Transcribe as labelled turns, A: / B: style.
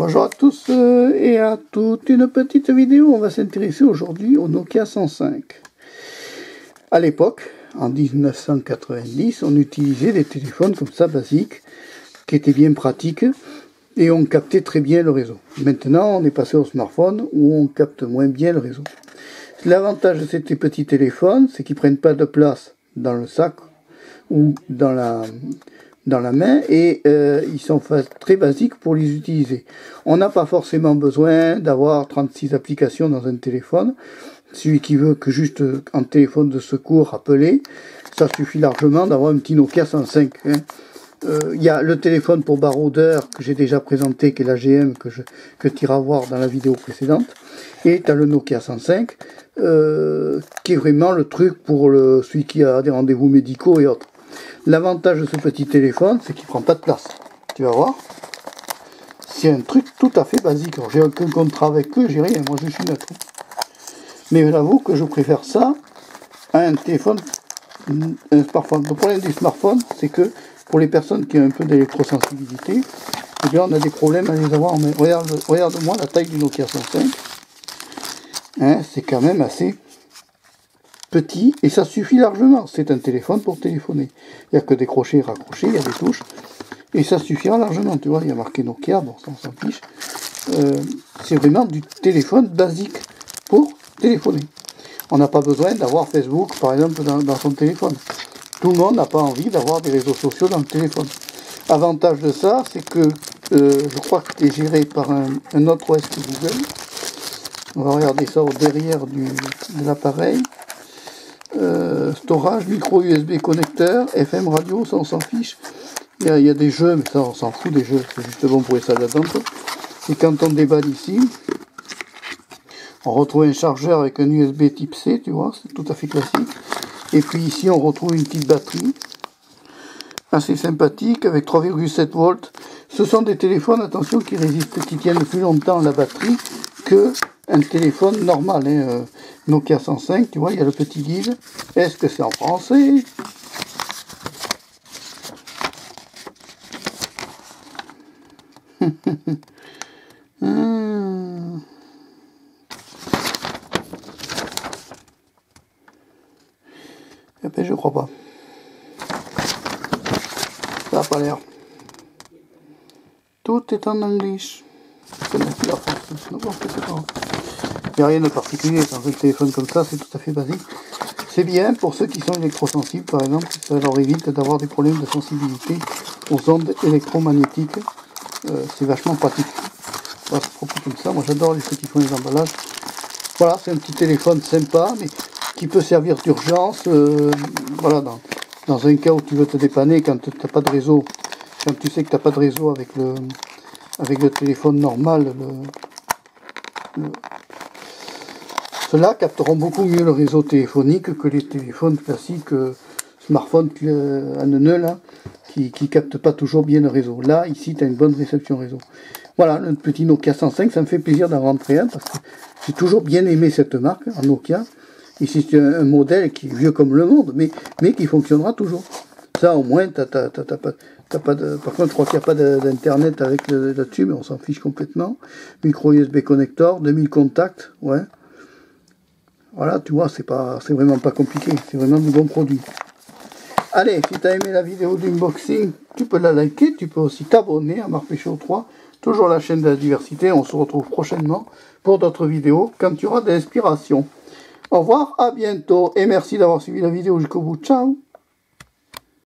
A: Bonjour à tous et à toutes, une petite vidéo. On va s'intéresser aujourd'hui au Nokia 105. À l'époque, en 1990, on utilisait des téléphones comme ça, basiques, qui étaient bien pratiques et on captait très bien le réseau. Maintenant, on est passé au smartphone où on capte moins bien le réseau. L'avantage de ces petits téléphones, c'est qu'ils ne prennent pas de place dans le sac ou dans la main et ils sont très basiques pour les utiliser. On n'a pas forcément besoin d'avoir 36 applications dans un téléphone. Celui qui veut que juste en téléphone de secours appeler, ça suffit largement d'avoir un petit Nokia 105. Il y a le téléphone pour baroudeur que j'ai déjà présenté, qui est l'AGM, que tu iras voir dans la vidéo précédente. Et tu as le Nokia 105, qui est vraiment le truc pour celui qui a des rendez-vous médicaux et autres. L'avantage de ce petit téléphone, c'est qu'il ne prend pas de place. Tu vas voir. C'est un truc tout à fait basique. Alors, j'ai aucun contrat avec eux, j'ai rien. Moi, je suis neutre. Mais j'avoue que je préfère ça à un téléphone, un smartphone. Le problème des smartphones, c'est que pour les personnes qui ont un peu d'électrosensibilité, eh bien, on a des problèmes à les avoir. Mais regarde-moi la taille du Nokia 105. Hein, c'est quand même assez petit et ça suffit largement. C'est un téléphone pour téléphoner. Il n'y a que des crochets et raccrochés, il y a des touches. Et ça suffira largement. Tu vois, il y a marqué Nokia, bon, ça on s'en fiche. C'est vraiment du téléphone basique pour téléphoner. On n'a pas besoin d'avoir Facebook, par exemple, dans son téléphone. Tout le monde n'a pas envie d'avoir des réseaux sociaux dans le téléphone. Avantage de ça, c'est que je crois que c'est géré par un autre OS que Google. On va regarder ça au derrière de l'appareil. Storage, micro USB connecteur, FM radio, ça on s'en fiche. Il y a des jeux, mais ça on s'en fout des jeux, c'est juste bon pour les salles d'attente. Et quand on déballe ici, on retrouve un chargeur avec un USB type C, tu vois, c'est tout à fait classique. Et puis ici on retrouve une petite batterie, assez sympathique, avec 3,7 volts. Ce sont des téléphones, attention, qui résistent, qui tiennent plus longtemps la batterie que un téléphone normal, hein, Nokia 105, tu vois, il y a le petit guide. Est-ce que c'est en français? Eh ben, je crois pas. Ça n'a pas l'air. Tout est en anglais. Il n'y a rien de particulier dans un téléphone comme ça, c'est tout à fait basique. C'est bien pour ceux qui sont électrosensibles, par exemple, ça leur évite d'avoir des problèmes de sensibilité aux ondes électromagnétiques. C'est vachement pratique. Voilà, c'est propre comme ça. Moi j'adore ceux qui font les emballages. Voilà, c'est un petit téléphone sympa, mais qui peut servir d'urgence. Voilà, dans un cas où tu veux te dépanner, quand tu n'as pas de réseau, quand tu sais que tu n'as pas de réseau avec le téléphone normal, ceux-là capteront beaucoup mieux le réseau téléphonique que les téléphones classiques, smartphones à neuneu, là, qui captent pas toujours bien le réseau. Là, ici, tu as une bonne réception réseau. Voilà, le petit Nokia 105, ça me fait plaisir d'en rentrer un, parce que j'ai toujours bien aimé cette marque, en Nokia. Ici, c'est un modèle qui est vieux comme le monde, mais qui fonctionnera toujours. Ça, au moins, t'as pas de. Par contre, je crois qu'il n'y a pas d'internet avec là-dessus, mais on s'en fiche complètement. Micro USB connector, 2000 contacts, ouais. Voilà, tu vois, c'est vraiment pas compliqué, c'est vraiment du bon produit. Allez, si tu as aimé la vidéo d'unboxing, tu peux la liker, tu peux aussi t'abonner à Marpécho 3, toujours la chaîne de la diversité. On se retrouve prochainement pour d'autres vidéos quand tu auras de l'inspiration. Au revoir, à bientôt, et merci d'avoir suivi la vidéo jusqu'au bout. Ciao!